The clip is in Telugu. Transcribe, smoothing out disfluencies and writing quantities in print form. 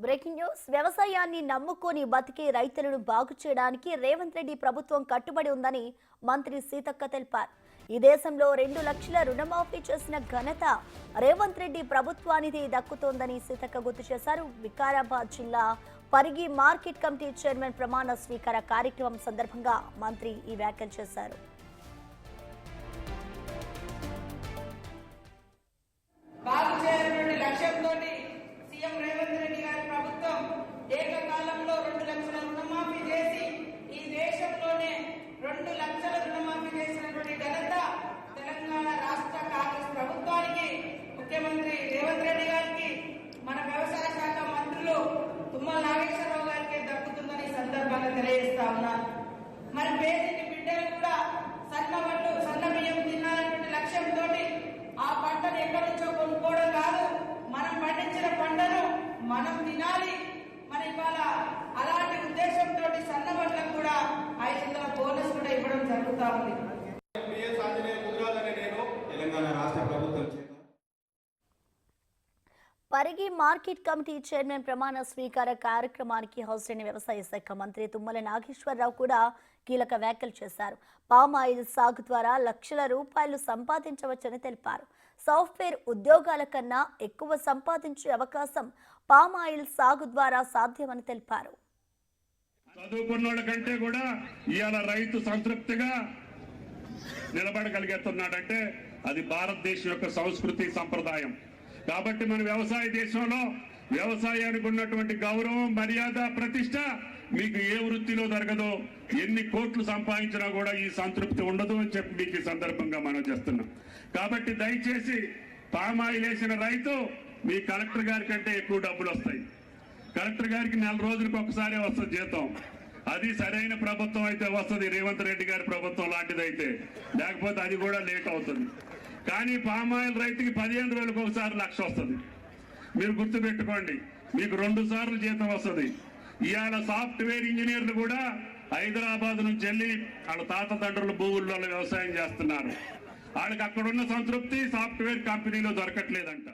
Breaking news. వ్యవసాయాన్ని నమ్ముకొని బతికే రైతులను బాగు చేయడానికి రేవంత్ రెడ్డి ప్రభుత్వం కట్టుబడి ఉందని మంత్రి సీతక్క తెలిపారు. ఈ దేశంలో 2 లక్షల రుణమాఫీ చేసిన ఘనత రేవంత్ రెడ్డి ప్రభుత్వానికి దక్కుతోందని సీతక్క గుర్తు చేశారు. వికారాబాద్ జిల్లా పరిగి మార్కెట్ కమిటీ చైర్మన్ ప్రమాణ స్వీకార కార్యక్రమం సందర్భంగా మంత్రి ఈ వ్యాఖ్యలు చేశారు. ఏకకాలంలో 2 లక్షల రుణమాఫీ చేసి ఈ దేశంలోనే 2 లక్షల రుణమాఫీ చేసినటువంటి ఘనత తెలంగాణ రాష్ట్ర కాంగ్రెస్ ప్రభుత్వానికి, ముఖ్యమంత్రి రేవంత్ రెడ్డి గారికి, మన వ్యవసాయ శాఖ మంత్రులు తుమ్మల నాగేశ్వరరావు గారికి దక్కుతుందని సందర్భంగా తెలియజేస్తా ఉన్నారు. మరి పేదింటి బిడ్డలు కూడా సన్న బియ్యం తినాలనే లక్ష్యంతో ఆ పంటను ఎక్కడి నుంచో కొనుక్కోవడం కాదు, మనం పండించిన పంటను మనం తినాలి. మరి ఇవాళ అలాంటి ఉద్దేశంతో సన్న వడ్లకు కూడా 500 బోనస్ కూడా ఇవ్వడం జరుగుతా ఉంది. పరిగి మార్కెట్ కమిటీ చైర్మన్ ప్రమాణ స్వీకార కార్యక్రమానికి హాజరైన వ్యవసాయ శాఖ మంత్రి తుమ్మల నాగేశ్వరరావు కూడా కీలక వ్యాఖ్యలు చేశారు. పామ్ ఆయిల్ సాగు ద్వారా లక్షల రూపాయలు సంపాదించవచ్చని తెలిపారు. సాఫ్ట్వేర్ ఉద్యోగాల కన్నా ఎక్కువ సంపాదించే అవకాశం పామ్ ఆయిల్ సాగు ద్వారా సాధ్యమని తెలిపారు. చదువుకున్నోళ్ళ కంటే కూడా ఇవాళ రైతు సంతృప్తిగా నిలబడగలిగేస్తున్నాడంటే అది భారతదేశం యొక్క సంస్కృతి సంప్రదాయం. కాబట్టి మన వ్యవసాయ దేశంలో వ్యవసాయానికి ఉన్నటువంటి గౌరవం, మర్యాద, ప్రతిష్ట మీకు ఏ వృత్తిలో జరగదో, ఎన్ని కోట్లు సంపాదించినా కూడా ఈ సంతృప్తి ఉండదు అని చెప్పి మీకు ఈ సందర్భంగా మనం చేస్తున్నాం. కాబట్టి దయచేసి పామ్ ఆయిల్ వేసిన రైతు మీ కలెక్టర్ గారి కంటే ఎక్కువ డబ్బులు వస్తాయి. కలెక్టర్ గారికి 4 రోజులకు ఒకసారి వస్తుంది జీతం. అది సరైన ప్రభుత్వం అయితే వస్తుంది, రేవంత్ రెడ్డి గారి ప్రభుత్వం లాంటిదైతే, లేకపోతే అది కూడా లేట్ అవుతుంది. కానీ పామ్ ఆయిల్ రైతుకి 15 రోజులకు ఒకసారి 1,00,000 వస్తుంది. మీరు గుర్తుపెట్టుకోండి, మీకు 2 సార్లు జీతం వస్తుంది. ఇవాళ సాఫ్ట్వేర్ ఇంజనీర్లు కూడా హైదరాబాద్ నుంచి వెళ్ళి వాళ్ళ తాత తండ్రుల భూముల్లో వ్యవసాయం చేస్తున్నారు. వాళ్ళకి అక్కడున్న సంతృప్తి సాఫ్ట్వేర్ కంపెనీలో దొరకట్లేదంట.